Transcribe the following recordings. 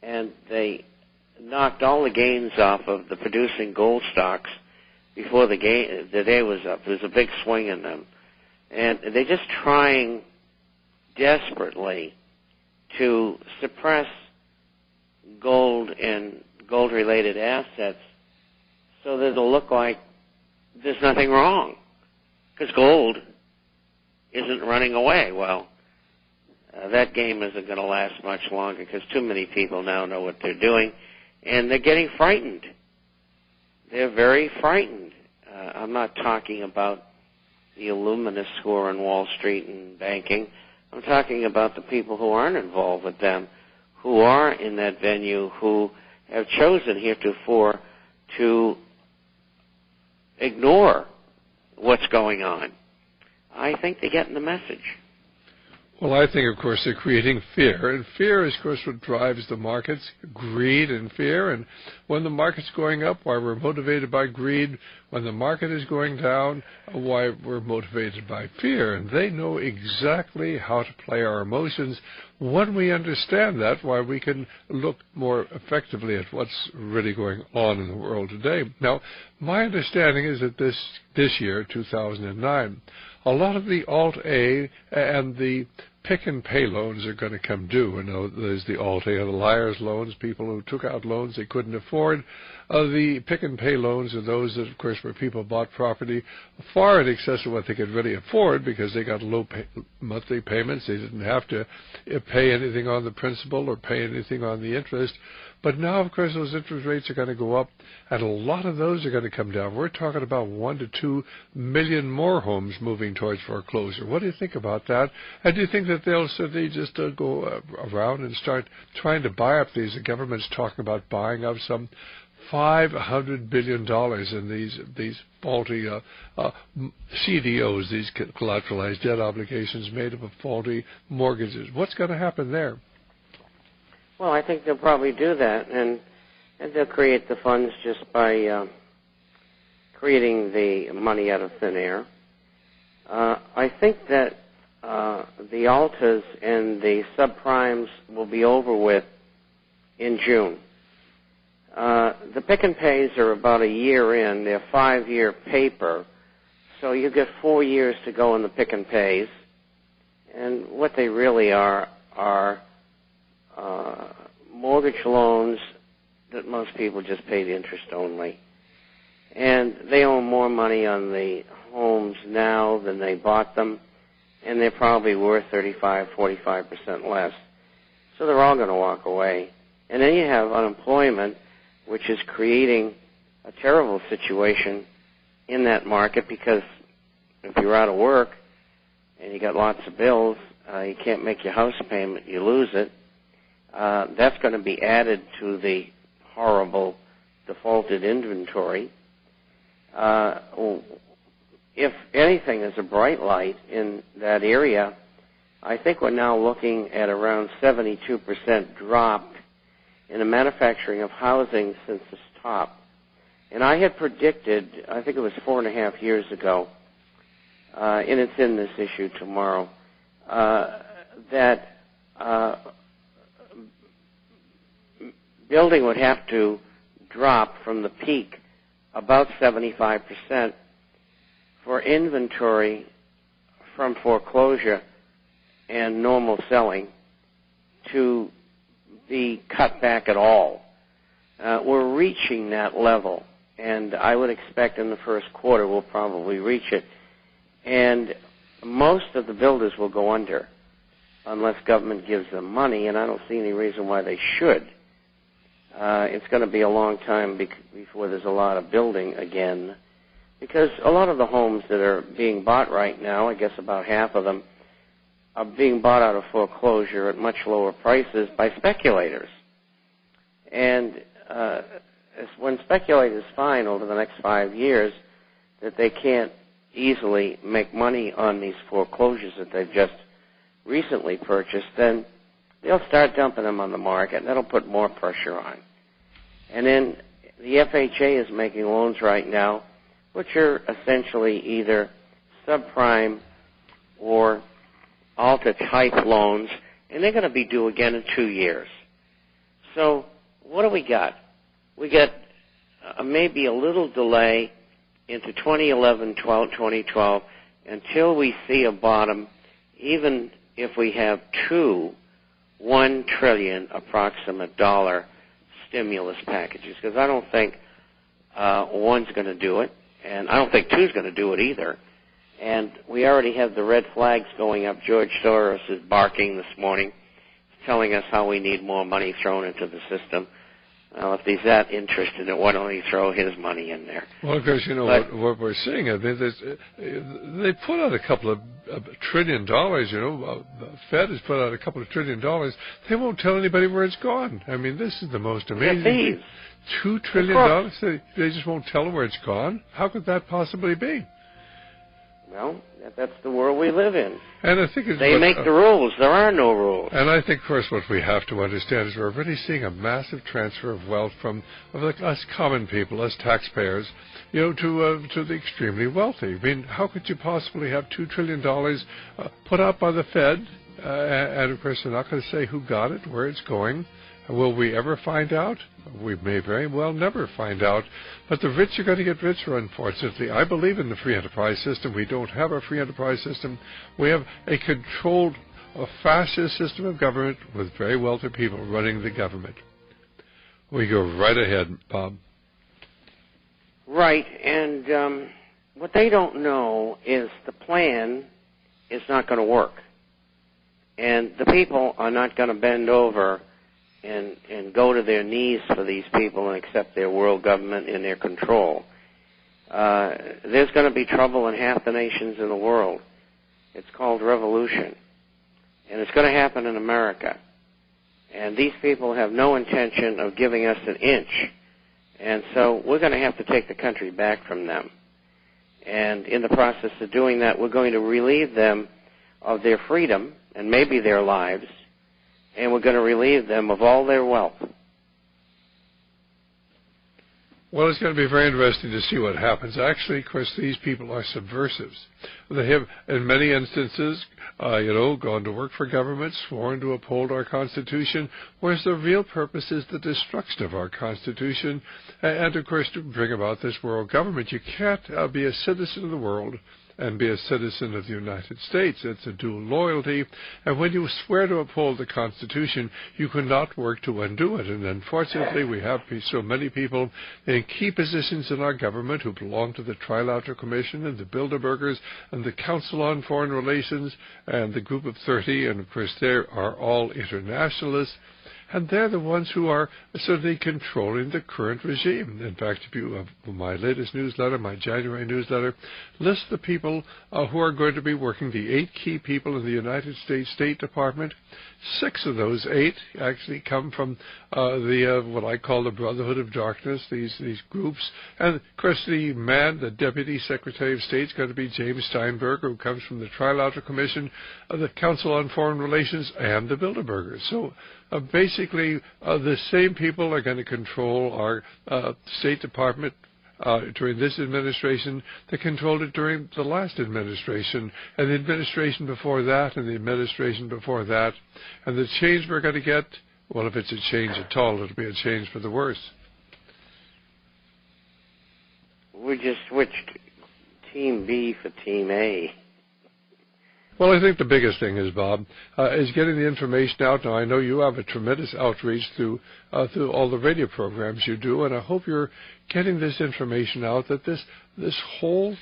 and they knocked all the gains off of the producing gold stocks before the day was up. There was a big swing in them, and they're just trying desperately to suppress gold and gold-related assets so that it'll look like there's nothing wrong, because gold isn't running away. Well, that game isn't going to last much longer because too many people now know what they're doing, and they're getting frightened. They're very frightened. I'm not talking about the illuminists who are on Wall Street and banking. I'm talking about the people who aren't involved with them, who are in that venue, who have chosen heretofore to ignore what's going on. I think they're getting the message. Well, I think, of course, they're creating fear. And fear is, of course, what drives the markets, greed and fear. And when the market's going up, why we're motivated by greed. When the market is going down, why we're motivated by fear. And they know exactly how to play our emotions. When we understand that, why we can look more effectively at what's really going on in the world today. Now, my understanding is that this year, 2009, a lot of the Alt-A and the pick-and-pay loans are going to come due. You know, there's the Alt-A, the liar's loans, people who took out loans they couldn't afford. The pick-and-pay loans are those that, of course, where people bought property far in excess of what they could really afford because they got low monthly payments. They didn't have to pay anything on the principal or pay anything on the interest. But now, of course, those interest rates are going to go up, and a lot of those are going to come down. We're talking about 1 to 2 million more homes moving towards foreclosure. What do you think about that? And do you think that they'll suddenly just go around and start trying to buy up these? The government's talking about buying up some $500 billion in these faulty CDOs, these collateralized debt obligations made up of faulty mortgages. What's going to happen there? Well, I think they'll probably do that, and they'll create the funds just by creating the money out of thin air. I think that the Altas and the subprimes will be over with in June. The pick and pays are about a year in. They're 5-year paper, so you get 4 years to go in the pick and pays. And what they really are mortgage loans that most people just pay the interest only. And they owe more money on the homes now than they bought them, and they're probably worth 35, 45% less. So they're all going to walk away. And then you have unemployment, which is creating a terrible situation in that market because if you're out of work and you got lots of bills, you can't make your house payment, you lose it. That's going to be added to the horrible defaulted inventory. If anything is a bright light in that area, I think we're now looking at around 72% drop in the manufacturing of housing since its top. And I had predicted, I think it was 4.5 years ago, and it's in this issue tomorrow, that building would have to drop from the peak about 75% for inventory from foreclosure and normal selling to be cut back at all. We're reaching that level, and I would expect in the first quarter we'll probably reach it. And most of the builders will go under unless government gives them money, and I don't see any reason why they should. It's going to be a long time before there's a lot of building again, because a lot of the homes that are being bought right now, I guess about half of them, are being bought out of foreclosure at much lower prices by speculators. And when speculators find over the next 5 years that they can't easily make money on these foreclosures that they've just recently purchased, then they'll start dumping them on the market, and that'll put more pressure on. And then the FHA is making loans right now, which are essentially either subprime or Alta-type loans, and they're going to be due again in 2 years. So what do we got? We got maybe a little delay into 2011, 2012, until we see a bottom, even if we have $1 trillion approximate dollar stimulus packages, because I don't think one's going to do it, and I don't think two's going to do it either. And we already have the red flags going up. George Soros is barking this morning, telling us how we need more money thrown into the system. Well, if he's that interested in it, why don't he throw his money in there? Well, because, you know, what we're seeing, I mean, they put out a couple of $1 trillion, you know. The Fed has put out a couple of $1 trillion. They won't tell anybody where it's gone. I mean, this is the most amazing thing. $2 trillion? They just won't tell where it's gone? How could that possibly be? Well, that's the world we live in. And I think they make the rules. There are no rules. And I think, of course, what we have to understand is we're already seeing a massive transfer of wealth from us common people, us taxpayers, you know, to the extremely wealthy. I mean, how could you possibly have $2 trillion put out by the Fed? And, of course, they're not going to say who got it, where it's going. Will we ever find out? We may very well never find out. But the rich are going to get richer, unfortunately. I believe in the free enterprise system. We don't have a free enterprise system. We have a controlled, a fascist system of government with very wealthy people running the government. We go right ahead, Bob. Right, and what they don't know is the plan is not going to work. And the people are not going to bend over and go to their knees for these people and accept their world government in their control. There's going to be trouble in half the nations in the world. It's called revolution. And it's going to happen in America. And these people have no intention of giving us an inch. And so we're going to have to take the country back from them. And in the process of doing that, we're going to relieve them of their freedom and maybe their lives, and we're going to relieve them of all their wealth. Well, it's going to be very interesting to see what happens. Actually, of course, these people are subversives. They have, in many instances, gone to work for government, sworn to uphold our Constitution, whereas the real purpose is the destruction of our Constitution and, of course, to bring about this world government. You can't be a citizen of the world and be a citizen of the United States. It's a dual loyalty. And when you swear to uphold the Constitution, you cannot work to undo it. And unfortunately, we have so many people in key positions in our government who belong to the Trilateral Commission and the Bilderbergers and the Council on Foreign Relations and the Group of 30. And, of course, they are all internationalists. And they're the ones who are certainly controlling the current regime. In fact, if you have my latest newsletter, my January newsletter, list the people who are going to be working, the 8 key people in the United States State Department. 6 of those 8 actually come from what I call the Brotherhood of Darkness, these groups. And, of course, the Deputy Secretary of State is going to be James Steinberg, who comes from the Trilateral Commission, the Council on Foreign Relations, and the Bilderbergers. So basically, the same people are going to control our State Department during this administration that controlled it during the last administration, and the administration before that, and the administration before that. And the change we're going to get, well, if it's a change at all, it'll be a change for the worse. We just switched Team B for Team A. Well, I think the biggest thing is, Bob, is getting the information out. Now, I know you have a tremendous outreach through all the radio programs you do, and I hope you're getting this information out that this whole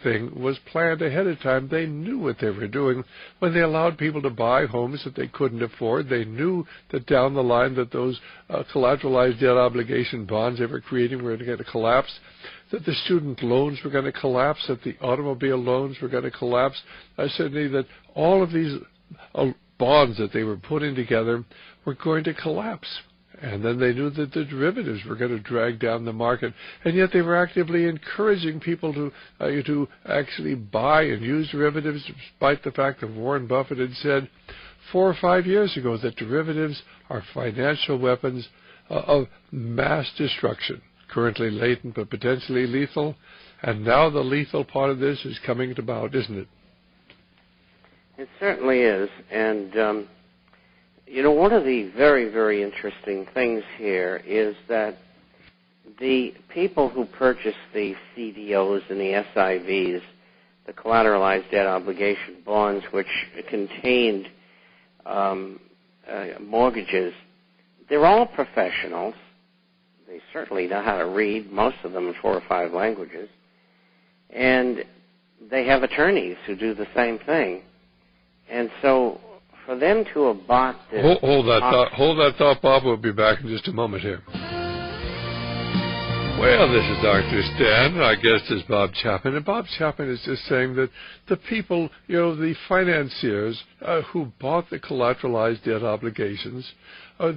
thing was planned ahead of time. They knew what they were doing when they allowed people to buy homes that they couldn't afford. They knew that down the line that those collateralized debt obligation bonds they were creating were going to collapse, that the student loans were going to collapse, that the automobile loans were going to collapse. Certainly that all of these bonds that they were putting together were going to collapse. And then they knew that the derivatives were going to drag down the market. And yet they were actively encouraging people to actually buy and use derivatives, despite the fact that Warren Buffett had said 4 or 5 years ago that derivatives are financial weapons of mass destruction, currently latent but potentially lethal. And now the lethal part of this is coming about, isn't it? It certainly is. And One of the very, very interesting things here is that the people who purchased the CDOs and the SIVs, the collateralized debt obligation bonds, which contained mortgages, they're all professionals. They certainly know how to read, most of them in 4 or 5 languages. And they have attorneys who do the same thing. And so for them to have bought this... Hold that thought, Bob. We'll be back in just a moment here. Well, this is Dr. Stan, and our guest is Bob Chapman. And Bob Chapman is just saying that the people, the financiers who bought the collateralized debt obligations,